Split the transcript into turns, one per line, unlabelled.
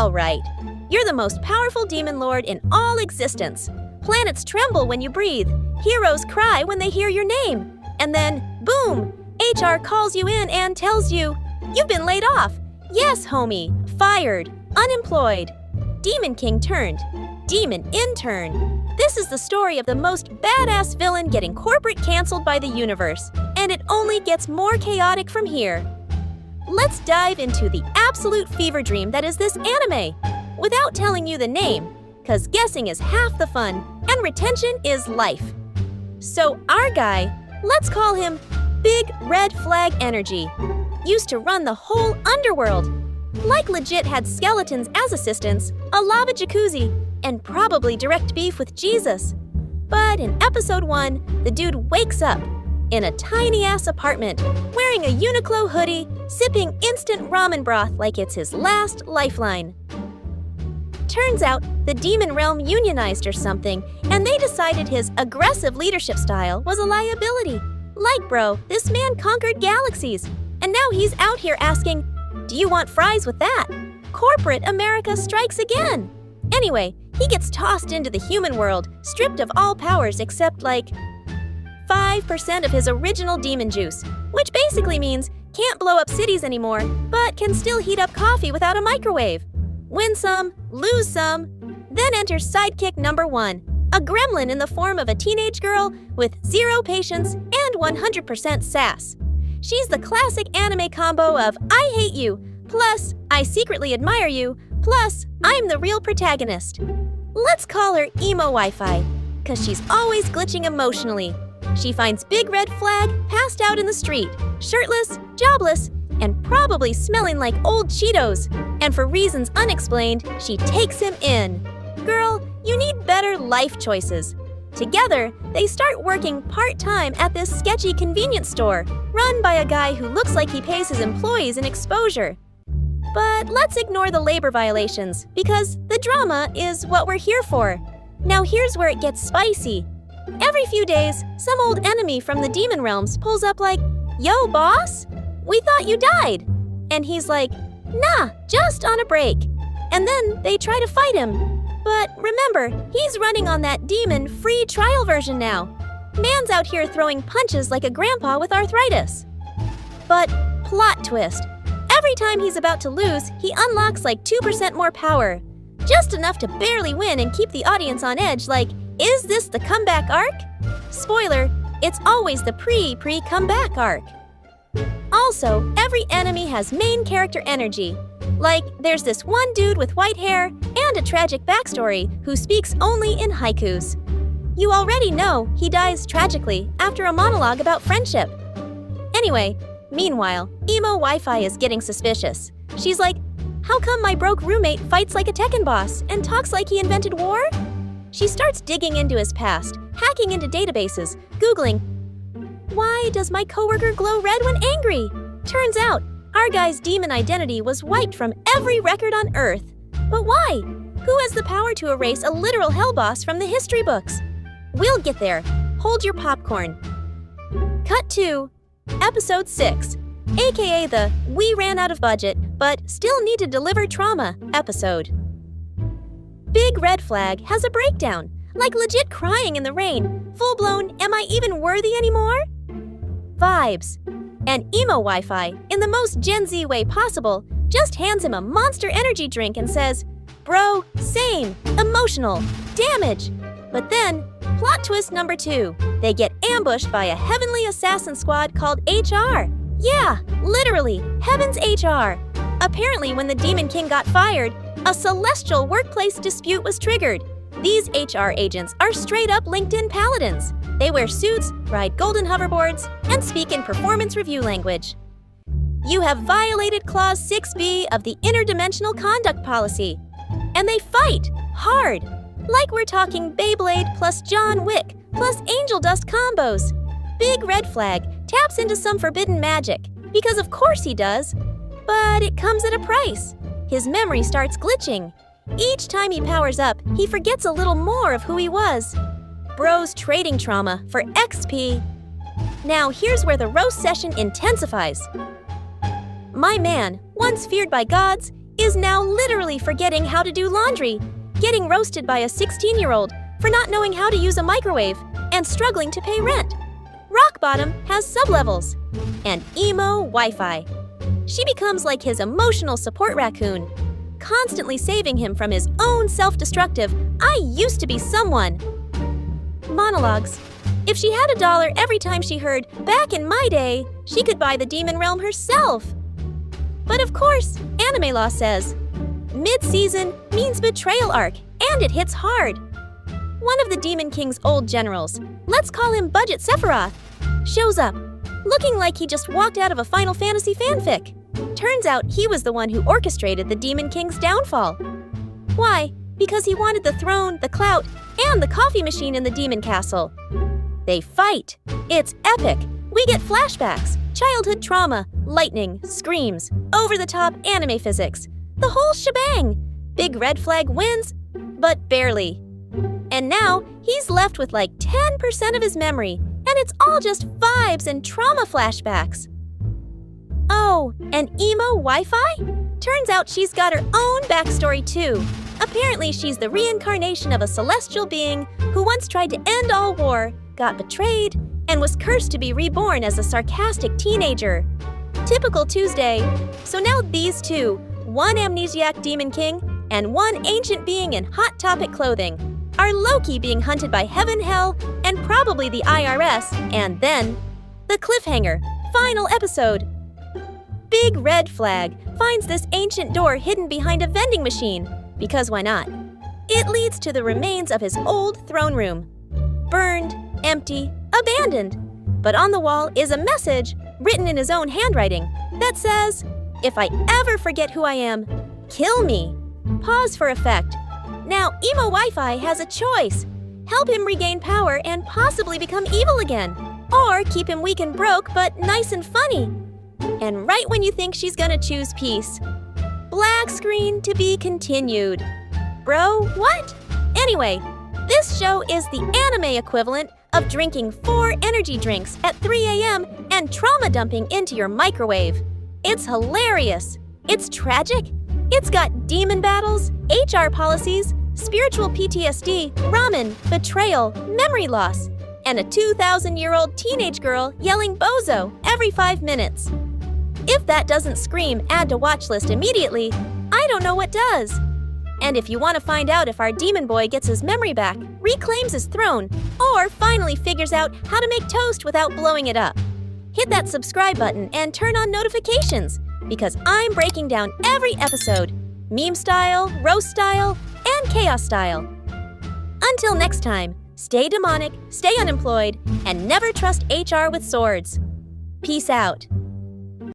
All right. You're the most powerful demon lord in all existence. Planets tremble when you breathe. Heroes cry when they hear your name. And then, boom! HR calls you in and tells you, you've been laid off. Yes, homie. Fired. Unemployed. Demon King turned. Demon intern. This is the story of the most badass villain getting corporate canceled by the universe. And it only gets more chaotic from here. Let's dive into the absolute fever dream that is this anime, without telling you the name, cause guessing is half the fun, and retention is life. So our guy, let's call him Big Red Flag Energy, used to run the whole underworld. Like legit had skeletons as assistants, a lava jacuzzi, and probably direct beef with Jesus. But in episode 1, the dude wakes up in a tiny-ass apartment, wearing a Uniqlo hoodie, sipping instant ramen broth like it's his last lifeline. Turns out, the demon realm unionized or something, and they decided his aggressive leadership style was a liability. Like, bro, this man conquered galaxies, and now he's out here asking, do you want fries with that? Corporate America strikes again. Anyway, he gets tossed into the human world, stripped of all powers except, 5% of his original demon juice, which basically means can't blow up cities anymore, but can still heat up coffee without a microwave. Win some, lose some. Then enters sidekick number 1, a gremlin in the form of a teenage girl with 0 patience and 100% sass. She's the classic anime combo of I hate you, plus I secretly admire you, plus I'm the real protagonist. Let's call her Emo Wi-Fi, cause she's always glitching emotionally. She finds Big Red Flag passed out in the street, shirtless, jobless, and probably smelling like old Cheetos. And for reasons unexplained, she takes him in. Girl, you need better life choices. Together, they start working part-time at this sketchy convenience store, run by a guy who looks like he pays his employees in exposure. But let's ignore the labor violations, because the drama is what we're here for. Now here's where it gets spicy. Every few days, some old enemy from the demon realms pulls up like, yo, boss? We thought you died. And he's like, nah, just on a break. And then they try to fight him. But remember, he's running on that demon free trial version now. Man's out here throwing punches like a grandpa with arthritis. But plot twist. Every time he's about to lose, he unlocks like 2% more power. Just enough to barely win and keep the audience on edge like, is this the comeback arc? Spoiler, it's always the pre-comeback arc. Also, every enemy has main character energy. Like, there's this one dude with white hair and a tragic backstory who speaks only in haikus. You already know he dies tragically after a monologue about friendship. Anyway, meanwhile, Emo Wi-Fi is getting suspicious. She's like, how come my broke roommate fights like a Tekken boss and talks like he invented war? She starts digging into his past, hacking into databases, Googling, why does my coworker glow red when angry? Turns out, our guy's demon identity was wiped from every record on Earth. But why? Who has the power to erase a literal hell boss from the history books? We'll get there. Hold your popcorn. Cut to Episode 6, aka the We Ran Out of Budget, but Still Need to Deliver Trauma episode. Big Red Flag has a breakdown, like legit crying in the rain, full-blown am I even worthy anymore? Vibes. And Emo Wi-Fi, in the most Gen Z way possible, just hands him a Monster Energy drink and says, bro, same, emotional, damage. But then, plot twist number 2, they get ambushed by a heavenly assassin squad called HR. Yeah, literally, Heaven's HR. Apparently when the Demon King got fired, a celestial workplace dispute was triggered. These HR agents are straight-up LinkedIn paladins. They wear suits, ride golden hoverboards, and speak in performance review language. You have violated Clause 6B of the Interdimensional Conduct Policy. And they fight hard, like we're talking Beyblade plus John Wick plus Angel Dust combos. Big Red Flag taps into some forbidden magic, because of course he does. But it comes at a price. His memory starts glitching. Each time he powers up, he forgets a little more of who he was. Bro's trading trauma for XP. Now here's where the roast session intensifies. My man, once feared by gods, is now literally forgetting how to do laundry, getting roasted by a 16-year-old for not knowing how to use a microwave, and struggling to pay rent. Rock Bottom has sublevels. And emo Wi-Fi. She becomes like his emotional support raccoon, constantly saving him from his own self-destructive, I used to be someone. Monologues. If she had $1 every time she heard, back in my day, she could buy the demon realm herself. But of course, anime law says, mid-season means betrayal arc, and it hits hard. One of the Demon King's old generals, let's call him Budget Sephiroth, shows up, looking like he just walked out of a Final Fantasy fanfic. Turns out he was the one who orchestrated the Demon King's downfall. Why? Because he wanted the throne, the clout, and the coffee machine in the demon castle. They fight. It's epic. We get flashbacks, childhood trauma, lightning, screams, over-the-top anime physics. The whole shebang. Big Red Flag wins, but barely. And now, he's left with like 10% of his memory, and it's all just vibes and trauma flashbacks. Oh, and emo Wi-Fi? Turns out she's got her own backstory too. Apparently, she's the reincarnation of a celestial being who once tried to end all war, got betrayed, and was cursed to be reborn as a sarcastic teenager. Typical Tuesday. So now these two, one amnesiac demon king and one ancient being in Hot Topic clothing, are low-key being hunted by heaven, hell, and probably the IRS, and then the cliffhanger, final episode. Big Red Flag finds this ancient door hidden behind a vending machine, because why not? It leads to the remains of his old throne room. Burned, empty, abandoned. But on the wall is a message, written in his own handwriting, that says, if I ever forget who I am, kill me. Pause for effect. Now, emo Wi-Fi has a choice. Help him regain power and possibly become evil again. Or keep him weak and broke, but nice and funny. And right when you think she's gonna choose peace, black screen to be continued. Bro, what? Anyway, this show is the anime equivalent of drinking 4 energy drinks at 3 a.m. and trauma dumping into your microwave. It's hilarious. It's tragic. It's got demon battles, HR policies, spiritual PTSD, ramen, betrayal, memory loss, and a 2,000-year-old teenage girl yelling bozo every 5 minutes. If that doesn't scream add to watch list immediately, I don't know what does. And if you want to find out if our demon boy gets his memory back, reclaims his throne, or finally figures out how to make toast without blowing it up, hit that subscribe button and turn on notifications, because I'm breaking down every episode, meme style, roast style, and chaos style. Until next time, stay demonic, stay unemployed, and never trust HR with swords. Peace out.